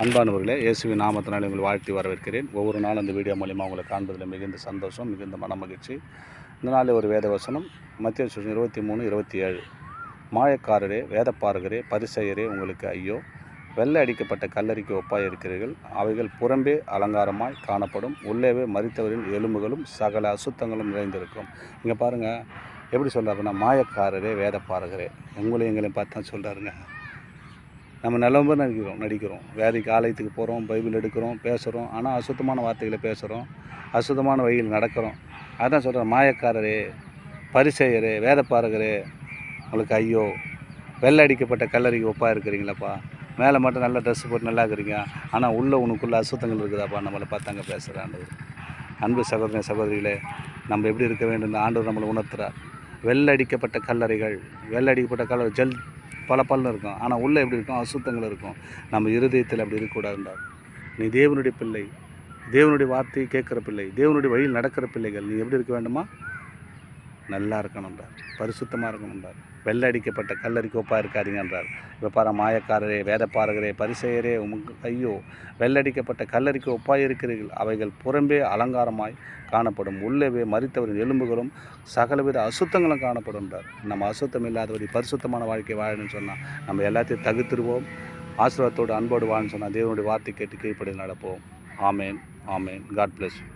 அன்பானவர்களே, இயேசுவின் நாமத்தினால் உங்களை வாழ்த்தி வரவேற்கிறேன். ஒவ்வொரு நாளும் அந்த வீடியோ மூலிமா உங்களை காண்பதில் மிகுந்த சந்தோஷம், மிகுந்த மனமகிழ்ச்சி. இந்த நாளில் ஒரு வேத வசனம், மத்தேயு 23:27. மாயக்காரரே, வேதப்பாரகரே, பரிசேயரே, உங்களுக்கு ஐயோ! வெள்ளை அடிக்கப்பட்ட கல்லறைக்கு ஒப்பாய் இருக்கிறீர்கள். அவைகள் புறம்பே அலங்காரமாய் காணப்படும், உள்ளேவே மரித்தவரின் எலும்புகளும் சகல அசுத்தங்களும் நிறைந்திருக்கும். இங்கே பாருங்கள், எப்படி சொல்கிறாருன்னா, மாயக்காரரே, வேதப்பாரகரே, எங்களையும் பார்த்து தான் சொல்கிறாருங்க. நம்ம நல்லவங்க நடிக்கிறோம். வேலைக்கு ஆலயத்துக்கு போகிறோம், பைபிள் எடுக்கிறோம், பேசுகிறோம். ஆனால் அசுத்தமான வார்த்தைகளை பேசுகிறோம், அசுத்தமான வழியில் நடக்கிறோம். அதான் சொல்கிறேன், மாயக்காரரே, பரிசேயரே, வேதப்பாரகரே, உங்களுக்கு ஐயோ! வெள்ளை அடிக்கப்பட்ட கல்லறைக்கு ஒப்பாக இருக்கிறீங்களாப்பா. மேலே மட்டும் நல்லா ட்ரெஸ் போட்டு நல்லா இருக்கிறீங்க, ஆனால் உனக்குள்ளே அசுத்தங்கள் இருக்குதாப்பா. நம்மளை பார்த்தாங்க பேசுகிற ஆண்டவர். அன்பு சகோதரன் சகோதரிகளே, நம்ம எப்படி இருக்க வேண்டும் ஆண்டவர் நம்மளை உணர்த்துறார். வெள்ளை அடிக்கப்பட்ட கல்லறை ஜல் பலன்னு இருக்கும், ஆனால் உள்ளே எப்படி இருக்கும்? அசுத்தங்கள் இருக்கும். நம்ம இருதயத்தில் அப்படி இருக்கக்கூடாதுன்றார். நீ தேவனுடைய பிள்ளை, தேவனுடைய வார்த்தையை கேட்குற பிள்ளை, தேவனுடைய வழியில் நடக்கிற பிள்ளைகள். நீ எப்படி இருக்க வேண்டுமா? நல்லா இருக்கணுன்றார், பரிசுத்தமாக இருக்கணுன்றார். வெள்ளை அடிக்கப்பட்ட கல்லறைக்கு ஒப்பாக இருக்காதீங்கன்றார். இப்போ பாரு, மாயக்காரரே, வேதப்பாரகரே, பரிசேயரே, உமக்கு ஐயோ! வெள்ளடிக்கப்பட்ட கல்லறைக்கு ஒப்பாய் இருக்கிறீர்கள். அவைகள் புறம்பே அலங்காரமாய் காணப்படும், உள்ளவே மரித்தவரின் எலும்புகளும் சகலவித அசுத்தங்களும் காணப்படும்ன்றார். நம்ம அசுத்தம் இல்லாதபடி பரிசுத்தமான வாழ்க்கை வாழணும்னு சொன்னால் நம்ம எல்லாத்தையும் தகுத்துருவோம். ஆசீர்வாதத்தோடு அன்போடு வாழணும்னு சொன்னால் தேவனுடைய வார்த்தை கேட்டு கீழ்ப்படி நடப்போம். ஆமேன், ஆமேன். God bless you.